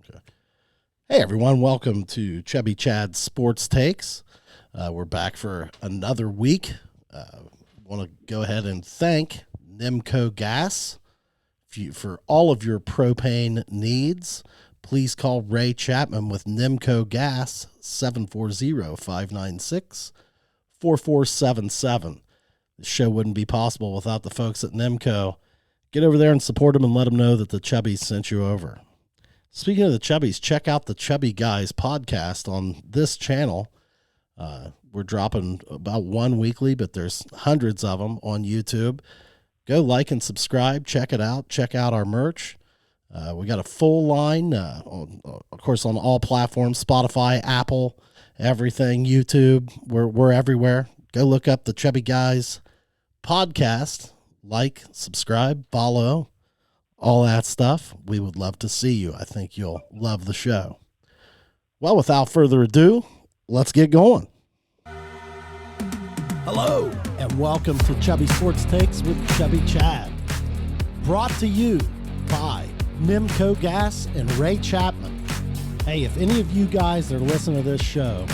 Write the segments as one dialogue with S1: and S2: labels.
S1: Okay. Hey, everyone. Welcome to Chubby Chad's Sports Takes. We're back for another week. Want to go ahead and thank Nimco Gas for all of your propane needs. Please call Ray Chapman with Nimco Gas, 740-596-4477. The show wouldn't be possible without the folks at Nimco. Get over there and support them and let them know that the Chubbies sent you over. Speaking of the Chubbies, check out the Chubby Guys podcast on this channel. We're dropping about one weekly, but there's hundreds of them on YouTube. Go like and subscribe. Check it out. Check out our merch. We got a full line, of course, on all platforms, Spotify, Apple, everything, YouTube. We're everywhere. Go look up the Chubby Guys podcast. Like, subscribe, follow, all that stuff. We would love to see you. I think you'll love the show. Well, without further ado, let's get going. Hello, and welcome to Chubby Sports Takes with Chubby Chad. Brought to you by Nimco Gas and Ray Chapman. Hey, if any of you guys that are listening to this show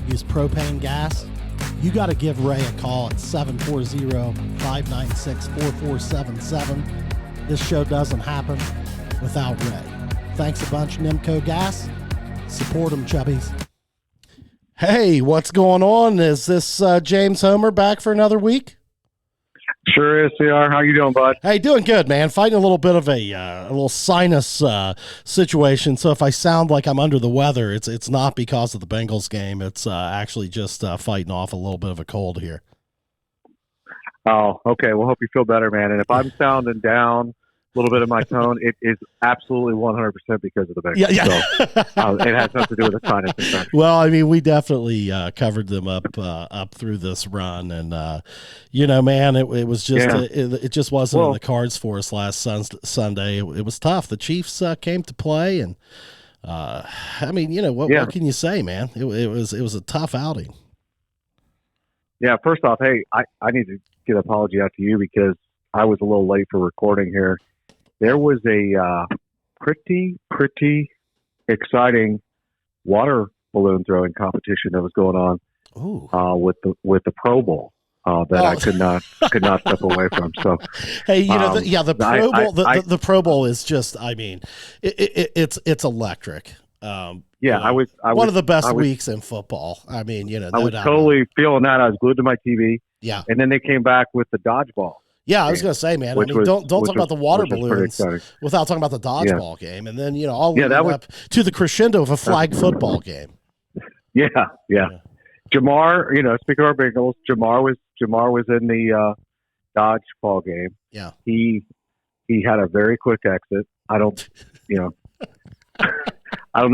S1: use propane gas, you got to give Ray a call at 740-596-4477. This show doesn't happen without Ray. Thanks a bunch, Nimco Gas. Support them, Chubbies. Hey, what's going on? Is this James Homer back for another week?
S2: Sure is, CR. How you doing, bud?
S1: Hey, doing good, man. Fighting a little bit of a little sinus situation. So if I sound like I'm under the weather, it's not because of the Bengals game. It's actually just fighting off a little bit of a cold here.
S2: Oh, okay. Well, hope you feel better, man. And if I'm sounding down a little bit of my tone, it is absolutely 100% because of the Bengals.
S1: Yeah.
S2: So it has nothing to do with the sinus infection.
S1: Well, I mean, we definitely covered them up through this run, and man, it was just it just wasn't in the cards for us last Sunday. It was tough. The Chiefs came to play, and I mean, what can you say, man? It was a tough outing.
S2: Yeah. First off, hey, I need to get an apology out to you because I was a little late for recording here. There was a pretty exciting water balloon throwing competition that was going on with the Pro Bowl that I could not step away from. So,
S1: hey, the Pro Bowl, the Pro Bowl is just, I mean, it's electric. I was one of the best weeks in football. I mean,
S2: I was totally feeling that. I was glued to my TV.
S1: Yeah,
S2: and then they came back with the dodgeball.
S1: Yeah, I was going to say, man. I mean, don't talk about the water balloons without talking about the dodgeball game, and then all the way up to the crescendo of a flag football game.
S2: Yeah. Jamar, speaking of our Bengals, Jamar was in the dodgeball game.
S1: Yeah,
S2: he had a very quick exit. I don't know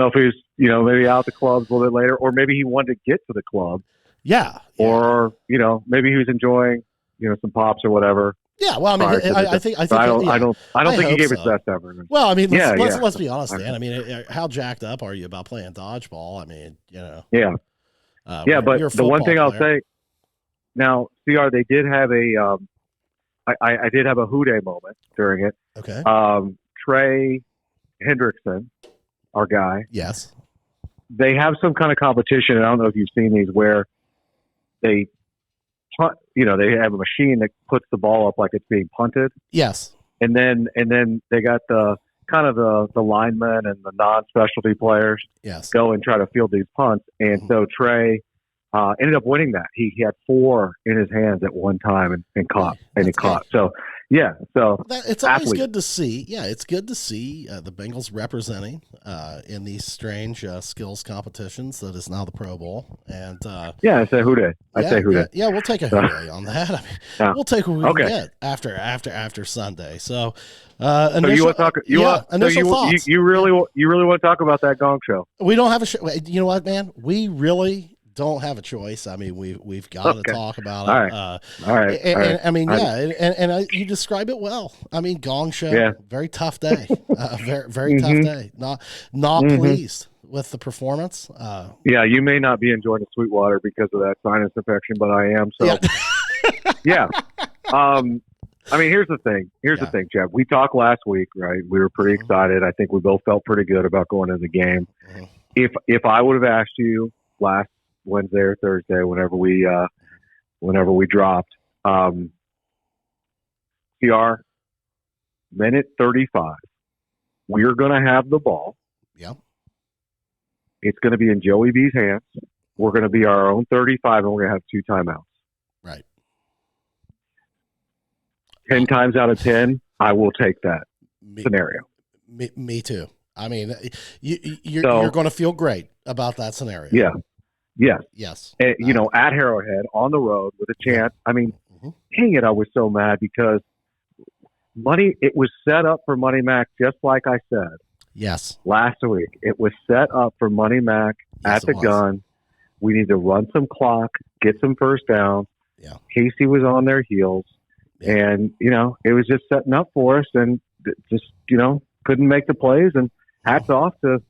S2: if he was maybe out the clubs a little bit later, or maybe he wanted to get to the club.
S1: Yeah.
S2: Or maybe he was enjoying some pops or whatever.
S1: Yeah, well, I mean, I think
S2: I don't think he gave his best ever.
S1: Well, I mean, let's be honest, man. I mean, how jacked up are you about playing dodgeball? I mean,
S2: Yeah. But the one thing I'll say now, CR, they did have I did have a hooday moment during it.
S1: Okay.
S2: Trey Hendrickson, our guy.
S1: Yes.
S2: They have some kind of competition, and I don't know if you've seen these, where they they have a machine that puts the ball up like it's being punted.
S1: Yes.
S2: And then they got the kind of the linemen and the non-specialty players go and try to field these punts. And so Trey ended up winning that. He had 4 in his hands at one time and caught. And he caught. So, yeah. So
S1: it's always good to see. Yeah, it's good to see the Bengals representing in these strange skills competitions that is now the Pro Bowl. And
S2: I say hooday.
S1: Yeah, we'll take a hooday on that. I mean, we'll take what we can get after Sunday. So,
S2: so you want to talk? Initial thoughts. You really want to talk about that gong show?
S1: We don't have a show. You know what, man? We really don't have a choice. I mean, we've got to talk about it.
S2: All right.
S1: And I mean, and you describe it well. I mean, gong show, very tough day, very tough day. Not pleased with the performance.
S2: You may not be enjoying the Sweetwater because of that sinus infection, but I am. So, I mean, here's the thing. Here's the thing, Jeff. We talked last week, right? We were pretty excited. I think we both felt pretty good about going into the game. If I would have asked you last Wednesday or Thursday, whenever we dropped, CR, minute 35, we're going to have the ball.
S1: Yeah.
S2: It's going to be in Joey B's hands. We're going to be our own 35, and we're going to have 2 timeouts.
S1: Right.
S2: 10 times out of 10, I will take that scenario.
S1: Me too. I mean, you're going to feel great about that scenario.
S2: Yeah. Yes.
S1: Yes.
S2: And, at Arrowhead on the road with a chance. I mean, dang it, I was so mad because it was set up for Money Mac, just like I said.
S1: Yes.
S2: Last week, it was set up for Money Mac at the gun. We need to run some clock, get some first down.
S1: Yeah.
S2: Casey was on their heels. Yeah. And, it was just setting up for us and just, couldn't make the plays. And hats off to,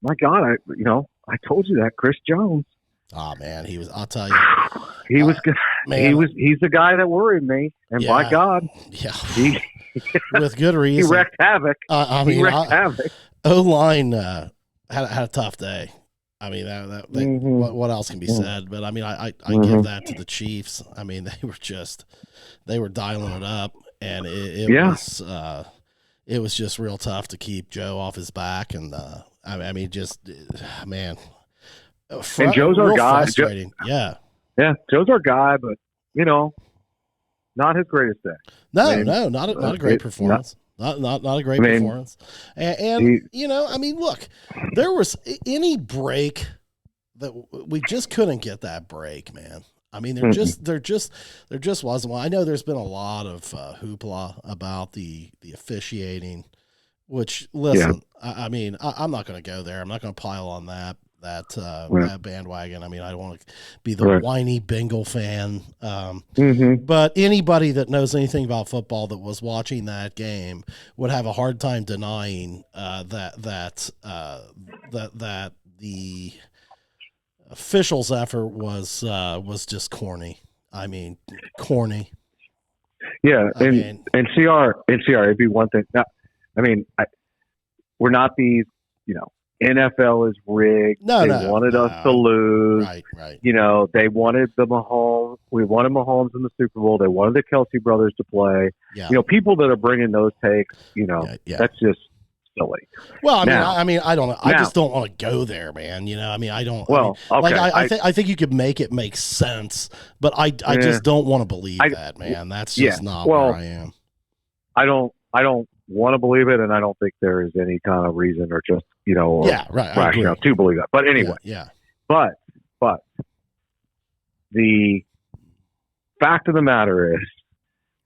S2: my God, I told you that, Chris Jones.
S1: Oh, man, I'll tell you.
S2: He was good. Man. He's the guy that worried me. And by God.
S1: Yeah. With good reason.
S2: He wrecked havoc. He wrecked havoc.
S1: O-line had a tough day. I mean, what else can be said? But I mean, I give that to the Chiefs. I mean, they were dialing it up, and it was just real tough to keep Joe off his back. And I mean, man.
S2: And Joe's our guy.
S1: Frustrating. Yeah,
S2: Joe's our guy, but not his greatest day.
S1: No, not a great performance. Not a great performance. And I mean, look, there was any break that we just couldn't get that break, man. I mean, there just wasn't one. I know there's been a lot of hoopla about the officiating, which listen, I mean, I'm not going to go there. I'm not going to pile on that bandwagon. I mean, I don't want to be the whiny Bengal fan. But anybody that knows anything about football that was watching that game would have a hard time denying that the officials' effort was just corny. I mean, corny.
S2: Yeah, and CR, it'd be one thing. Now, I mean, we're not these, NFL is rigged. They wanted us to lose.
S1: Right.
S2: They wanted the Mahomes. We wanted Mahomes in the Super Bowl. They wanted the Kelsey brothers to play. Yeah. People that are bringing those takes, that's just silly.
S1: Well, I mean, I don't know. I just don't want to go there, man. I mean, I don't. Well, okay. I think you could make it make sense, but I just don't want to believe that, man. That's just not where I am. I
S2: don't want to believe it, and I don't think there is any kind of reason or just rationale to believe that. But anyway, But the fact of the matter is,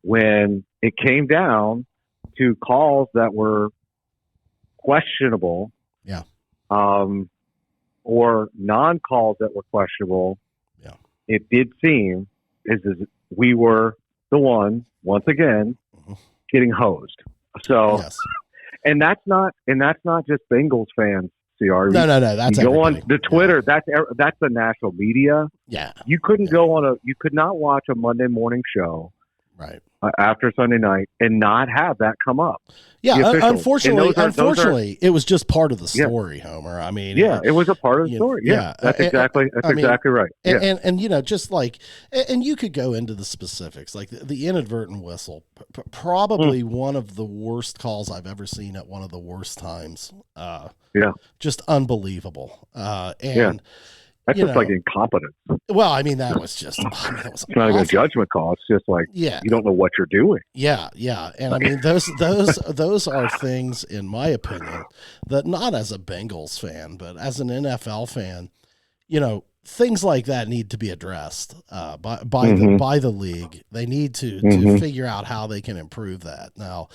S2: when it came down to calls that were questionable, or non-calls that were questionable, it did seem as we were the one once again getting hosed. So, and that's not just Bengals fans, CR.
S1: No. That's
S2: you go on the Twitter. That's the national media.
S1: Yeah,
S2: you couldn't you could not watch a Monday morning show after Sunday night and not have that come up.
S1: Yeah, unfortunately, it was just part of the story, Homer. I mean,
S2: it was a part of the story. Yeah, that's exactly right.
S1: And just like, and you could go into the specifics, like the inadvertent whistle, probably one of the worst calls I've ever seen at one of the worst times. Just unbelievable.
S2: That's just like incompetence.
S1: Well, I mean, that was just, it's
S2: not even a judgment call. It's just like, you don't know what you're doing.
S1: Yeah. And I mean, those are things, in my opinion, that not as a Bengals fan, but as an NFL fan, things like that need to be addressed by the league. They need to figure out how they can improve that. Now,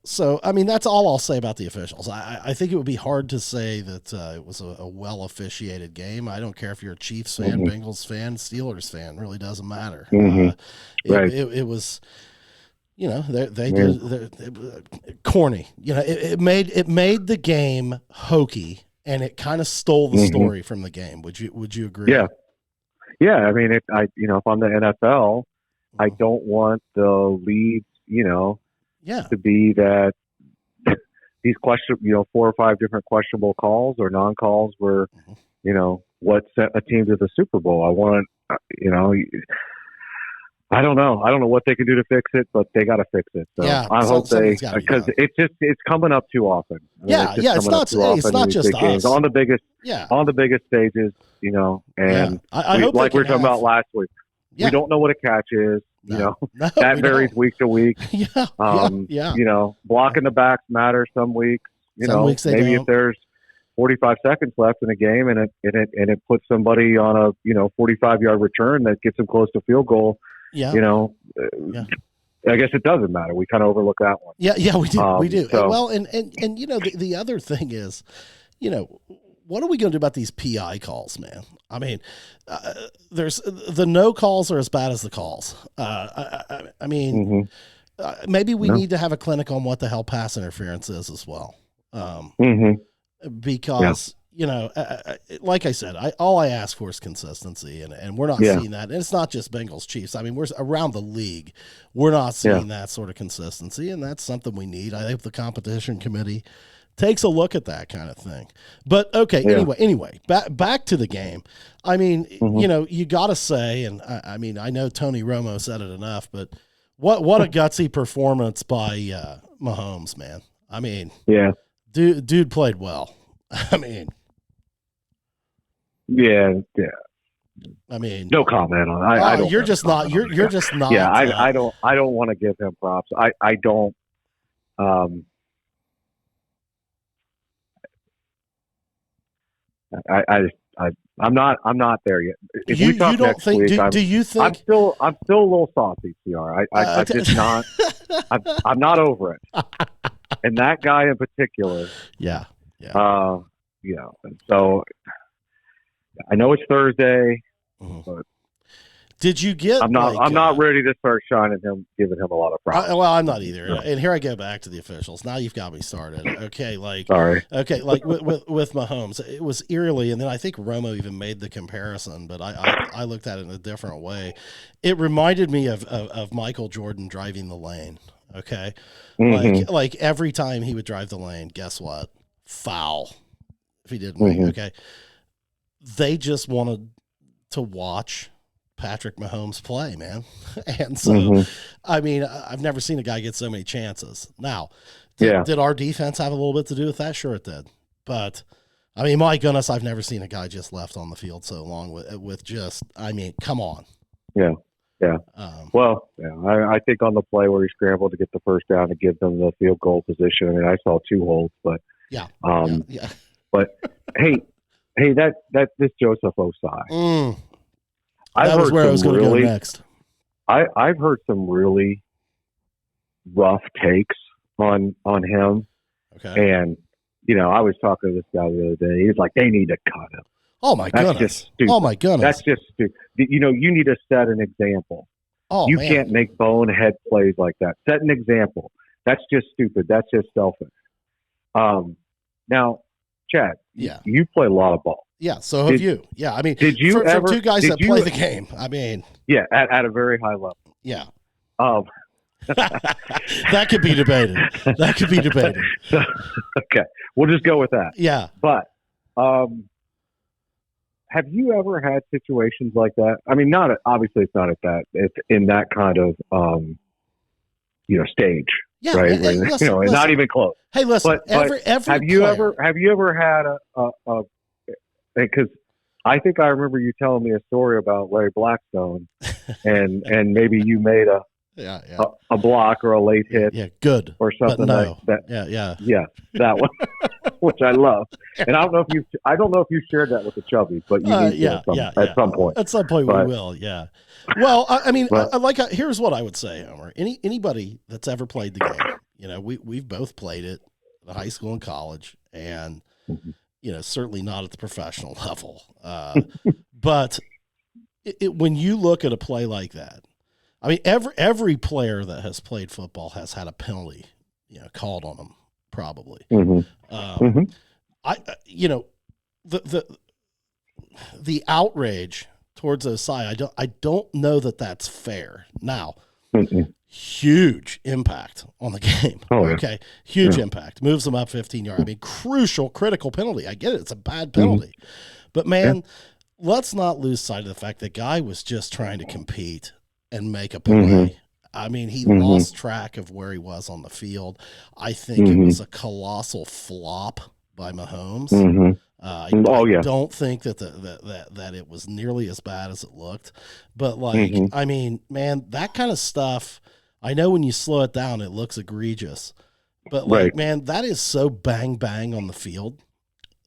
S1: so I mean, that's all I'll say about the officials. I think it would be hard to say that it was a well officiated game. I don't care if you're a Chiefs fan, Bengals fan, Steelers fan. It really doesn't matter. It was. They did corny. It made the game hokey. And it kind of stole the story from the game. Would you agree?
S2: Yeah. I mean, if I'm the NFL, I don't want the leads, to be that these 4 or 5 different questionable calls or non-calls were, what sent a team to the Super Bowl. I want, I don't know. I don't know what they can do to fix it, but they got to fix it. So I hope because it's coming up too often.
S1: It's not just us
S2: on the biggest stages, and
S1: I hope
S2: like we were talking about last week. Yeah. We don't know what a catch is. That varies week to week. Blocking the backs matters some weeks.
S1: Some weeks
S2: maybe if there's 45 seconds left in a game and it puts somebody on a 45-yard return that gets them close to field goal. I guess it doesn't matter. We kind of overlook that one.
S1: Yeah, we do. We do. So, well, and the other thing is, what are we going to do about these PI calls, man? I mean, there's the no calls are as bad as the calls. Maybe we need to have a clinic on what the hell pass interference is as well. Because like I said, all I ask for is consistency, and we're not seeing that. And it's not just Bengals Chiefs. I mean, we're around the league. We're not seeing that sort of consistency, and that's something we need. I hope the competition committee takes a look at that kind of thing. But okay, anyway, back to the game. I mean, you got to say, and I know Tony Romo said it enough, but what a gutsy performance by Mahomes, man. I mean, dude played well. I mean, I mean,
S2: no comment on it. I don't.
S1: You're just not. You're just not.
S2: Yeah, I don't want to give him props. I don't. I'm not there yet. If we talk next week,
S1: do you think
S2: I'm still a little saucy, CR. I'm just not. I'm not over it. And that guy in particular.
S1: Yeah.
S2: And so I know it's Thursday, but
S1: did you get?
S2: I'm not ready to start giving him a lot of props.
S1: Well, I'm not either. No. And here I go back to the officials. Now you've got me started. Okay,
S2: sorry.
S1: Okay, with Mahomes, it was eerily, and then I think Romo even made the comparison, but I looked at it in a different way. It reminded me of Michael Jordan driving the lane. Okay, like every time he would drive the lane, guess what? Foul. If he didn't make okay. They just wanted to watch Patrick Mahomes play, man. And so, I mean, I've never seen a guy get so many chances. Now, did our defense have a little bit to do with that? Sure it did. But, I mean, my goodness, I've never seen a guy just left on the field so long with just, I mean, come on.
S2: Yeah. I think on the play where he scrambled to get the first down to give them the field goal position, I mean, I saw 2 holds, but but hey, this Joseph Osai.
S1: That was where I was going to go next.
S2: I've heard some really rough takes on him.
S1: Okay.
S2: And, I was talking to this guy the other day. He's like, they need to cut him.
S1: Oh, my goodness.
S2: That's just stupid.
S1: Oh, my goodness.
S2: That's just stupid. You need to set an example.
S1: Oh,
S2: you can't make bonehead plays like that. Set an example. That's just stupid. That's just selfish. Now, Chad, you play a lot of ball.
S1: Yeah, so have you. Yeah, I mean,
S2: did you
S1: for 2 guys that play the game, I mean.
S2: Yeah, at a very high level.
S1: Yeah.
S2: That
S1: could be debated.
S2: So, okay, we'll just go with that.
S1: Yeah.
S2: But have you ever had situations like that? I mean, obviously it's not it's in that kind of stage.
S1: Yeah,
S2: right.
S1: Hey, listen.
S2: Not even close.
S1: Hey, listen.
S2: But
S1: every
S2: have you ever had a because I think I remember you telling me a story about Larry Blackstone, and maybe you made a block or a late hit,
S1: good
S2: or something like that.
S1: Yeah,
S2: that one, which I love. And I don't know if you shared that with the Chubby, but you need to at some point.
S1: At some point, we will. Yeah. Well, I mean, here's what I would say, Homer. Anybody that's ever played the game, we've both played it in high school and college, and certainly not at the professional level. But when you look at a play like that, I mean, every player that has played football has had a penalty, called on them, probably. The outrage towards Osai. I don't know that that's fair. Now,
S2: Mm-mm.
S1: huge impact on the game.
S2: Oh, yeah.
S1: Okay. Huge impact. Moves them up 15 yards. I mean, crucial, critical penalty. I get it. It's a bad penalty. But, man, let's not lose sight of the fact that guy was just trying to compete and make a play. I mean, he lost track of where he was on the field. I think it was a colossal flop by Mahomes. I don't think that that it was nearly as bad as it looked. But, like, I mean, man, that kind of stuff, I know when you slow it down, it looks egregious. But, like, man, that is so bang on the field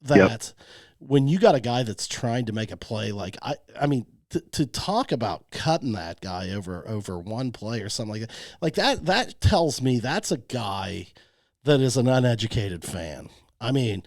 S1: that when you got a guy that's trying to make a play, like, I mean, to talk about cutting that guy over one play or something like that tells me that's a guy that is an uneducated fan. I mean,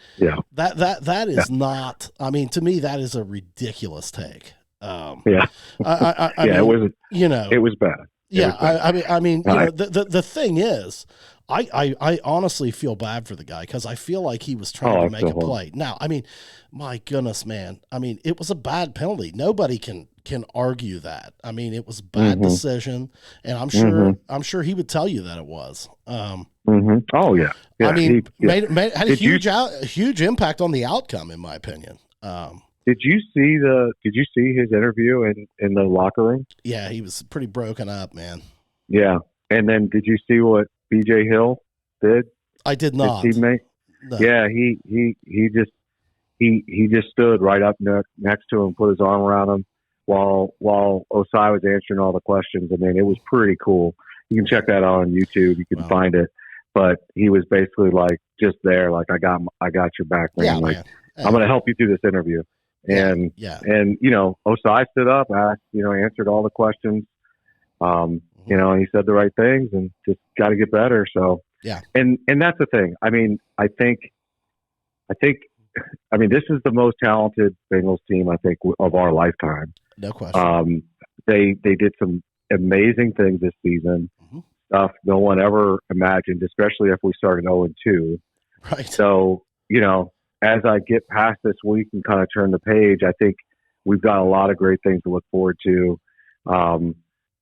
S1: that is not. I mean, to me, that is a ridiculous take. I mean,
S2: it was. It was bad.
S1: I mean, the thing is, I honestly feel bad for the guy because I feel like he was trying to make a play. Now, I mean, my goodness, man. I mean, it was a bad penalty. Nobody can argue that. I mean, it was a bad decision, and I'm sure he would tell you that it was.
S2: Oh yeah.
S1: I mean, had a huge impact on the outcome, in my opinion.
S2: Did you see his interview in the locker room?
S1: Yeah, he was pretty broken up, man.
S2: Yeah, and then did you see what BJ Hill did?
S1: I did not.
S2: His teammate. No. Yeah, he just stood right up next to him, put his arm around him while Osai was answering all the questions. I mean, it was pretty cool. You can check that out on YouTube. You can find it. But he was basically like just there, like I got your back, man.
S1: Yeah,
S2: like
S1: man.
S2: I'm going to help you through this interview. And and Osai stood up, asked, answered all the questions. And he said the right things, and just got to get better. So and that's the thing. I mean, I think, this is the most talented Bengals team I think of our lifetime.
S1: No question.
S2: They did some amazing things this season. Stuff no one ever imagined, especially if we started 0-2.
S1: Right.
S2: So, as I get past this week and kind of turn the page, I think we've got a lot of great things to look forward to.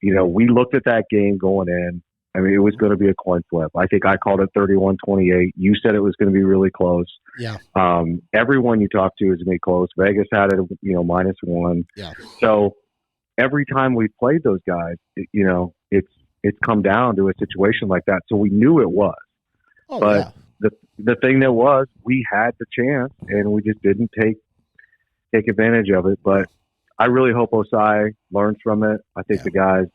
S2: We looked at that game going in. I mean, it was going to be a coin flip. I think I called it 31-28. You said it was going to be really close.
S1: Yeah.
S2: Everyone you talked to is going to be close. Vegas had it, -1.
S1: Yeah.
S2: So every time we played those guys, it's come down to a situation like that. So we knew it was.
S1: Oh,
S2: but the thing that was, we had the chance and we just didn't take advantage of it. But I really hope Osai learns from it. I think the guy's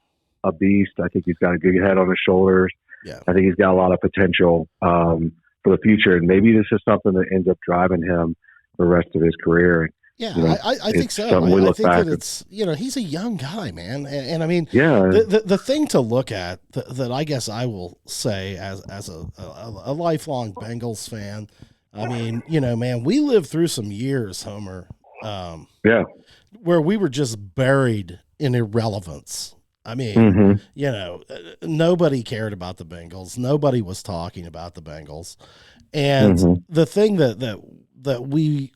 S2: a beast. I think he's got a good head on his shoulders.
S1: Yeah.
S2: I think he's got a lot of potential for the future. And maybe this is something that ends up driving him the rest of his career.
S1: Yeah, I think so. I think that it's, he's a young guy, man. And I mean, the thing to look at that I guess I will say as a lifelong Bengals fan, I mean, man, we lived through some years, Homer, where we were just buried in irrelevance. I mean, nobody cared about the Bengals. Nobody was talking about the Bengals. And the thing that we,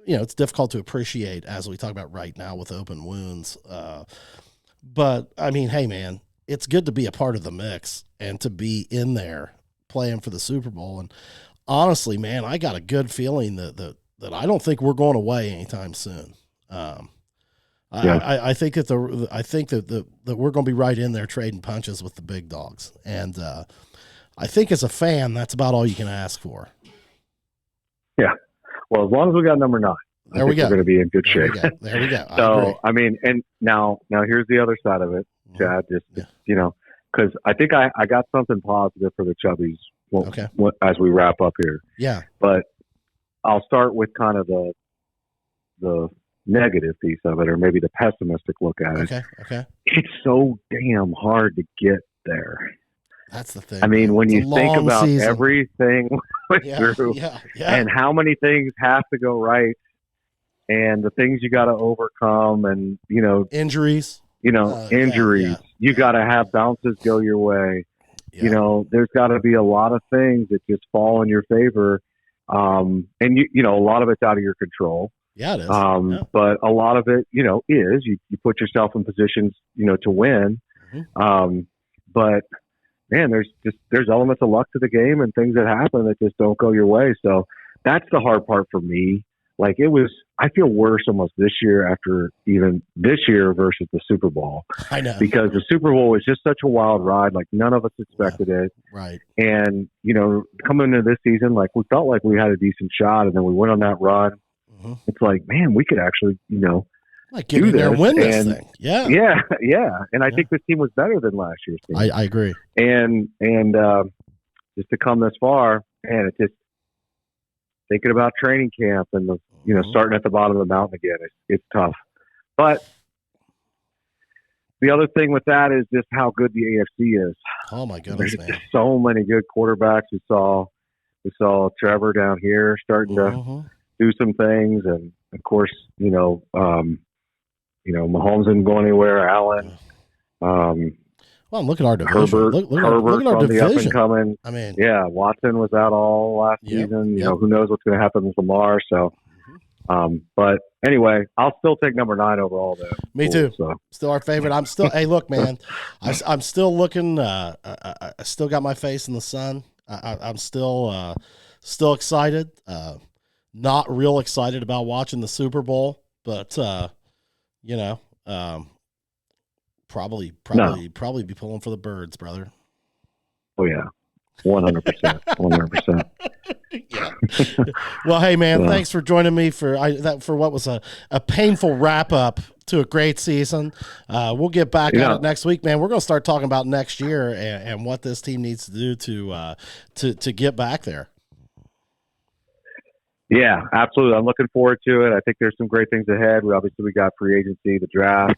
S1: it's difficult to appreciate as we talk about right now with open wounds. But I mean, hey man, it's good to be a part of the mix and to be in there playing for the Super Bowl. And honestly, man, I got a good feeling that I don't think we're going away anytime soon. I think that we're going to be right in there trading punches with the big dogs. And I think as a fan, that's about all you can ask for.
S2: Yeah. Well, as long as we got number 9,
S1: we're
S2: going to be in good shape.
S1: There we go.
S2: So, I mean, and now here's the other side of it, Chad, because I think I got something positive for the Chubbies as we wrap up here.
S1: Yeah.
S2: But I'll start with kind of the negative piece of it, or maybe the pessimistic look at it.
S1: Okay.
S2: It's so damn hard to get there.
S1: That's the thing.
S2: I mean, when you think about everything we went through and how many things have to go right and the things you got to overcome and,
S1: injuries,
S2: you got to have bounces go your way. Yeah. There's got to be a lot of things that just fall in your favor. And a lot of it's out of your control.
S1: Yeah, it is.
S2: But a lot of it, is you put yourself in positions, to win.
S1: Mm-hmm.
S2: But man, there's elements of luck to the game and things that happen that just don't go your way. So that's the hard part for me. Like I feel worse almost this year after even this year versus the Super Bowl.
S1: I know.
S2: Because the Super Bowl was just such a wild ride. Like none of us expected it.
S1: Right.
S2: And, coming into this season, like we felt like we had a decent shot and then we went on that run.
S1: Mm-hmm.
S2: It's like, man, we could actually,
S1: like get in there and win this thing. Yeah.
S2: Yeah. And I think this team was better than last year's team.
S1: I agree.
S2: And just to come this far, man, it's just thinking about training camp and starting at the bottom of the mountain again. It's tough. But the other thing with that is just how good the AFC is.
S1: Oh my goodness,
S2: There's just so many good quarterbacks. We saw Trevor down here starting to do some things, and of course, Mahomes isn't going anywhere. Allen.
S1: Well, look at our division.
S2: Herbert,
S1: look at our
S2: the
S1: division.
S2: up and coming.
S1: I mean,
S2: yeah, Watson was out all last season. Who knows what's going to happen with Lamar? So, but anyway, I'll still take number 9 overall. Though.
S1: Me too. So. Still our favorite. I'm still. Hey, look, man, I'm still looking. I still got my face in the sun. I'm still excited. Not real excited about watching the Super Bowl, but probably be pulling for the birds, brother.
S2: Oh yeah, 100%, 100%.
S1: Yeah. Well, hey man, thanks for joining me for what was a painful wrap up to a great season. We'll get back at it next week, man. We're going to start talking about next year and what this team needs to do to get back there.
S2: Yeah, absolutely. I'm looking forward to it. I think there's some great things ahead. We got free agency, the draft,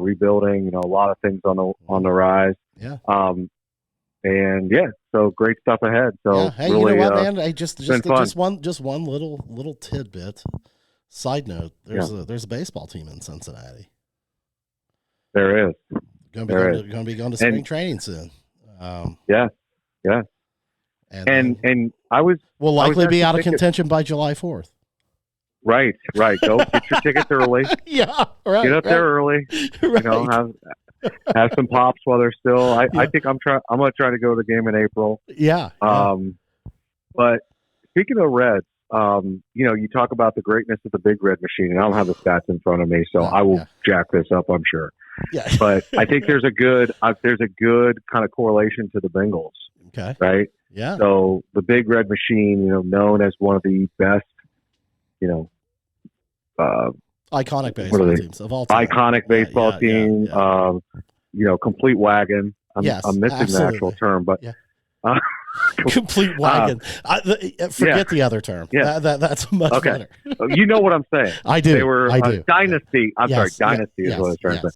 S2: rebuilding, a lot of things on the rise.
S1: Yeah.
S2: So great stuff ahead. So
S1: hey,
S2: really,
S1: you know what, man? Hey, just one little tidbit. Side note: there's a baseball team in Cincinnati.
S2: There is.
S1: Going to be going to spring training soon.
S2: Yeah. And I will
S1: likely be out of contention by July 4th.
S2: Right. Go get your tickets early.
S1: Yeah, right.
S2: Get up there early.
S1: Right.
S2: Have some pops while they're still. I think I'm going to try to go to the game in April.
S1: Yeah.
S2: But speaking of Reds, you talk about the greatness of the Big Red Machine, and I don't have the stats in front of me, so I will jack this up, I'm sure.
S1: Yeah.
S2: But I think there's a good kind of correlation to the Bengals.
S1: Okay.
S2: Right.
S1: Yeah.
S2: So the Big Red Machine, known as one of the best,
S1: iconic baseball teams of all time.
S2: Iconic baseball team. Complete wagon. I'm missing the actual term, but
S1: complete wagon. Forget the other term. Yeah. That's much better.
S2: You know what I'm saying.
S1: I do.
S2: They were
S1: I do.
S2: Dynasty. I'm sorry, Dynasty is what I was trying to say.